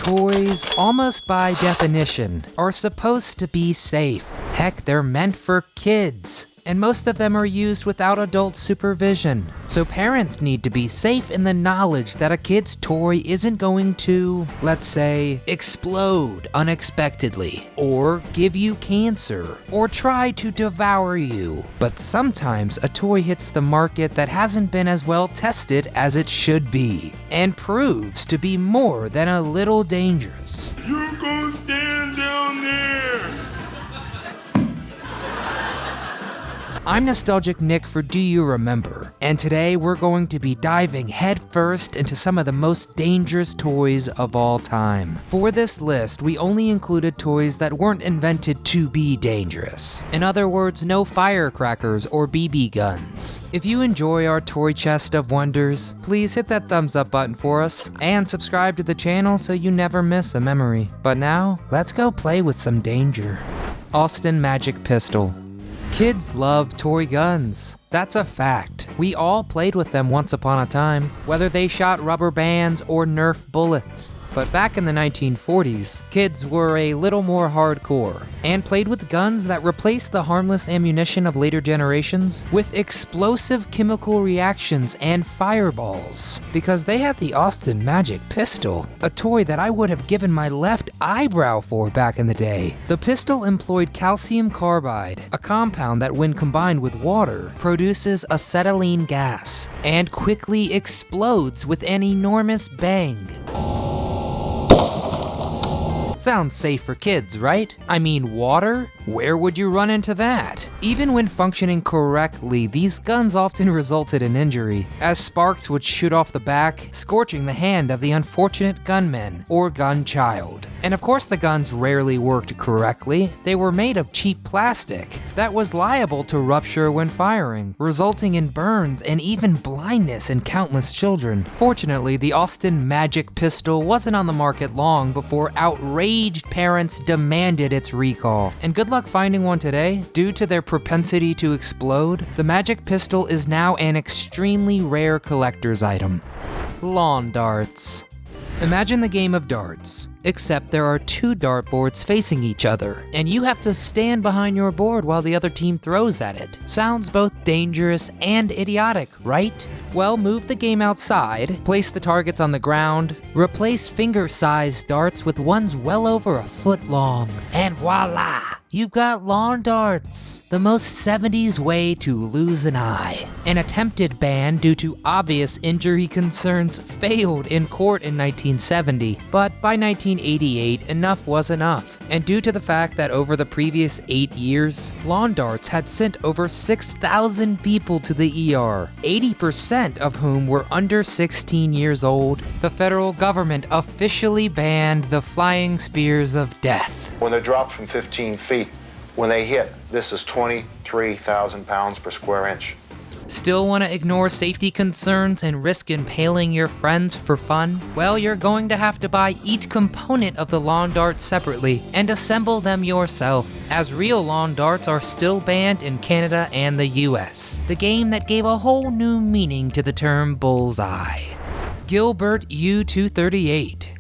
Toys, almost by definition, are supposed to be safe. Heck, they're meant for kids. And most of them are used without adult supervision. So parents need to be safe in the knowledge that a kid's toy isn't going to, let's say, explode unexpectedly, or give you cancer, or try to devour you. But sometimes a toy hits the market that hasn't been as well tested as it should be, and proves to be more than a little dangerous. You go stand down there! I'm Nostalgic Nick for Do You Remember, and today we're going to be diving headfirst into some of the most dangerous toys of all time. For this list, we only included toys that weren't invented to be dangerous. In other words, no firecrackers or BB guns. If you enjoy our toy chest of wonders, please hit that thumbs up button for us, and subscribe to the channel so you never miss a memory. But now, let's go play with some danger. Austin Magic Pistol. Kids love toy guns. That's a fact. We all played with them once upon a time, whether they shot rubber bands or Nerf bullets. But back in the 1940s, kids were a little more hardcore and played with guns that replaced the harmless ammunition of later generations with explosive chemical reactions and fireballs, because they had the Austin Magic Pistol, a toy that I would have given my left eyebrow for back in the day. The pistol employed calcium carbide, a compound that when combined with water produces acetylene gas and quickly explodes with an enormous bang. Sounds safe for kids, right? I mean, water? Where would you run into that? Even when functioning correctly, these guns often resulted in injury, as sparks would shoot off the back, scorching the hand of the unfortunate gunman or gun child. And of course the guns rarely worked correctly. They were made of cheap plastic that was liable to rupture when firing, resulting in burns and even blindness in countless children. Fortunately, the Austin Magic Pistol wasn't on the market long before outraged parents demanded its recall. And good luck finding one today. Due to their propensity to explode, the Magic Pistol is now an extremely rare collector's item. Lawn darts. Imagine the game of darts, except there are two dartboards facing each other, and you have to stand behind your board while the other team throws at it. Sounds both dangerous and idiotic, right? Well, move the game outside, place the targets on the ground, replace finger-sized darts with ones well over a foot long, and voila! You've got lawn darts, the most 70s way to lose an eye. An attempted ban due to obvious injury concerns failed in court in 1970, but by 1988, enough was enough. And due to the fact that over the previous 8 years, lawn darts had sent over 6,000 people to the ER, 80% of whom were under 16 years old, the federal government officially banned the flying spears of death. When they're dropped from 15 feet, when they hit, this is 23,000 pounds per square inch. Still want to ignore safety concerns and risk impaling your friends for fun? Well, you're going to have to buy each component of the lawn dart separately and assemble them yourself, as real lawn darts are still banned in Canada and the US. The game that gave a whole new meaning to the term bullseye. Gilbert U238.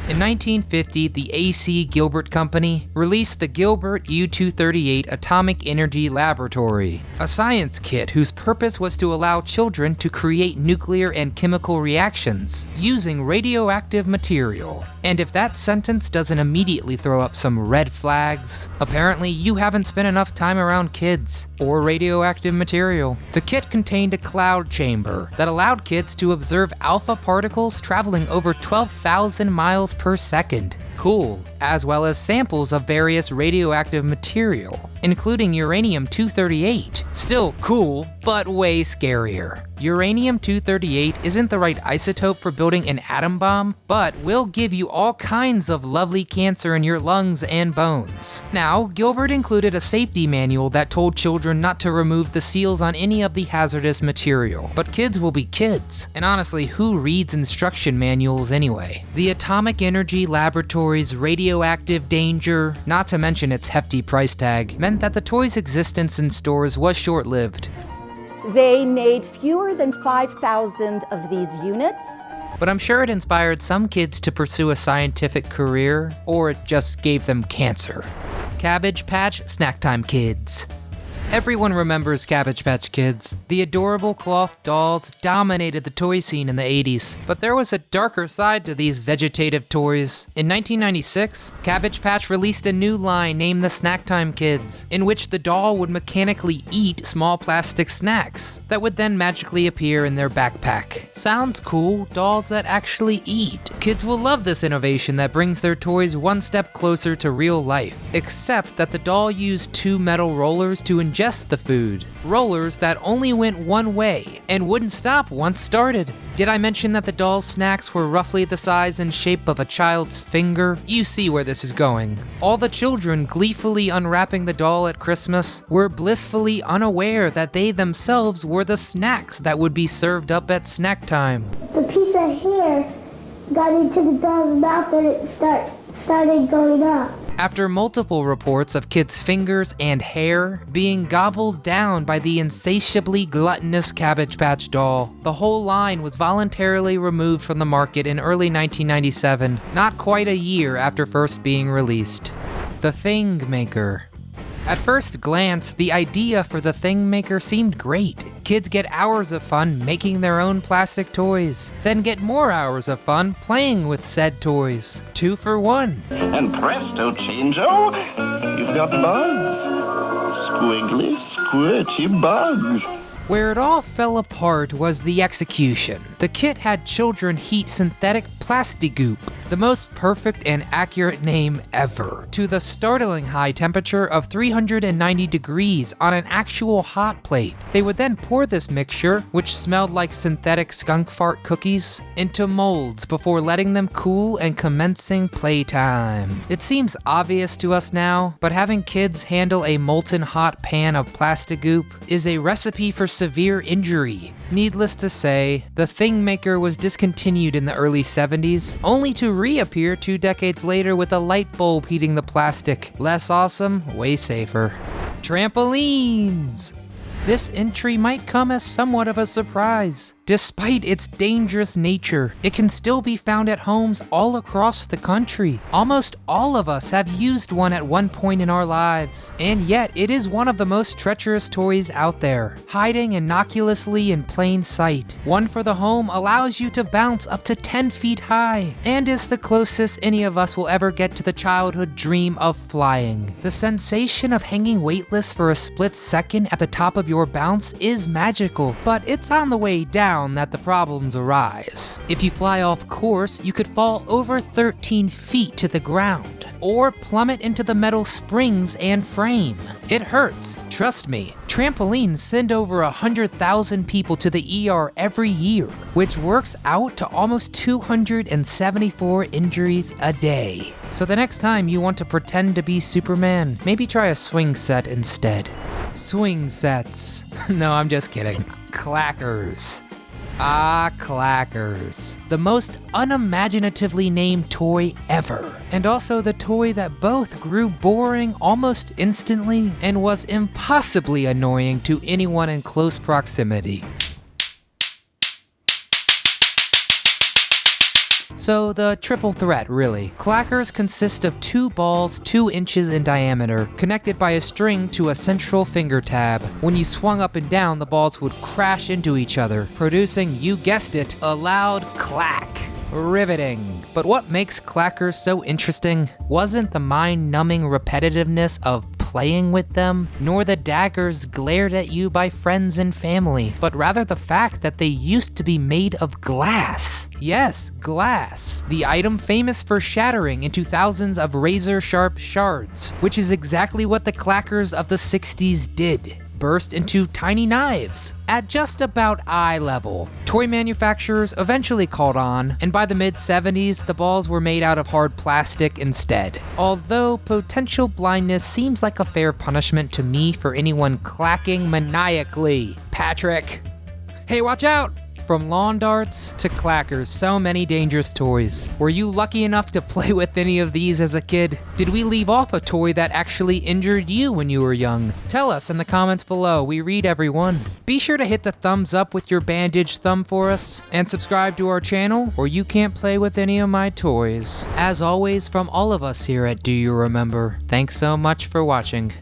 In 1950, the A.C. Gilbert Company released the Gilbert U238 Atomic Energy Laboratory, a science kit whose purpose was to allow children to create nuclear and chemical reactions using radioactive material. And if that sentence doesn't immediately throw up some red flags, apparently you haven't spent enough time around kids or radioactive material. The kit contained a cloud chamber that allowed kids to observe alpha particles traveling over 12,000 miles per second. Cool. As well as samples of various radioactive material, including uranium-238. Still cool, but way scarier. Uranium-238 isn't the right isotope for building an atom bomb, but will give you all kinds of lovely cancer in your lungs and bones. Now, Gilbert included a safety manual that told children not to remove the seals on any of the hazardous material. But kids will be kids, and honestly, who reads instruction manuals anyway? The Atomic Energy Laboratory's radioactive danger, not to mention its hefty price tag, meant that the toy's existence in stores was short-lived. They made fewer than 5,000 of these units, but I'm sure it inspired some kids to pursue a scientific career, or it just gave them cancer. Cabbage Patch Snack Time Kids. Everyone remembers Cabbage Patch Kids. The adorable cloth dolls dominated the toy scene in the 80s, but there was a darker side to these vegetative toys. In 1996, Cabbage Patch released a new line named the Snack Time Kids, in which the doll would mechanically eat small plastic snacks that would then magically appear in their backpack. Sounds cool, dolls that actually eat. Kids will love this innovation that brings their toys one step closer to real life, except that the doll used two metal rollers to ingest the food. Rollers that only went one way and wouldn't stop once started. Did I mention that the doll's snacks were roughly the size and shape of a child's finger? You see where this is going. All the children gleefully unwrapping the doll at Christmas were blissfully unaware that they themselves were the snacks that would be served up at snack time. The piece of hair got into the doll's mouth and it started going up. After multiple reports of kids' fingers and hair being gobbled down by the insatiably gluttonous Cabbage Patch doll, the whole line was voluntarily removed from the market in early 1997, not quite a year after first being released. The Thing Maker. At first glance, the idea for the Thing Maker seemed great. Kids get hours of fun making their own plastic toys, then get more hours of fun playing with said toys. 2 for 1. And presto, Chingo, you've got bugs. Squiggly, squirty bugs. Where it all fell apart was the execution. The kit had children heat synthetic plastigoop, the most perfect and accurate name ever, to the startling high temperature of 390 degrees on an actual hot plate. They would then pour this mixture, which smelled like synthetic skunk fart cookies, into molds before letting them cool and commencing playtime. It seems obvious to us now, but having kids handle a molten hot pan of plastigoop is a recipe for severe injury. Needless to say, the Thing Maker was discontinued in the early 70s, only to reappear 2 decades later with a light bulb heating the plastic. Less awesome, way safer. Trampolines! This entry might come as somewhat of a surprise. Despite its dangerous nature, it can still be found at homes all across the country. Almost all of us have used one at one point in our lives, and yet it is one of the most treacherous toys out there, hiding innocuously in plain sight. One for the home allows you to bounce up to 10 feet high, and is the closest any of us will ever get to the childhood dream of flying. The sensation of hanging weightless for a split second at the top of your bounce is magical, but it's on the way down that the problems arise. If you fly off course, you could fall over 13 feet to the ground, or plummet into the metal springs and frame. It hurts, trust me. Trampolines send over 100,000 people to the ER every year, which works out to almost 274 injuries a day. So the next time you want to pretend to be Superman, maybe try a swing set instead. Swing sets. No, I'm just kidding. Clackers. Ah, Clackers. The most unimaginatively named toy ever. And also the toy that both grew boring almost instantly and was impossibly annoying to anyone in close proximity. So the triple threat, really. Clackers consist of 2 balls 2 inches in diameter, connected by a string to a central finger tab. When you swung up and down, the balls would crash into each other, producing, you guessed it, a loud clack. Riveting. But what makes Clackers so interesting wasn't the mind-numbing repetitiveness of playing with them, nor the daggers glared at you by friends and family, but rather the fact that they used to be made of glass. Yes, glass. The item famous for shattering into thousands of razor-sharp shards, which is exactly what the Clackers of the 60s did. Burst into tiny knives at just about eye level. Toy manufacturers eventually caught on, and by the mid-70s, the balls were made out of hard plastic instead. Although potential blindness seems like a fair punishment to me for anyone clacking maniacally. Patrick. Hey, watch out! From lawn darts to clackers, so many dangerous toys. Were you lucky enough to play with any of these as a kid? Did we leave off a toy that actually injured you when you were young? Tell us in the comments below, we read every one. Be sure to hit the thumbs up with your bandaged thumb for us, and subscribe to our channel, or you can't play with any of my toys. As always, from all of us here at Do You Remember, thanks so much for watching.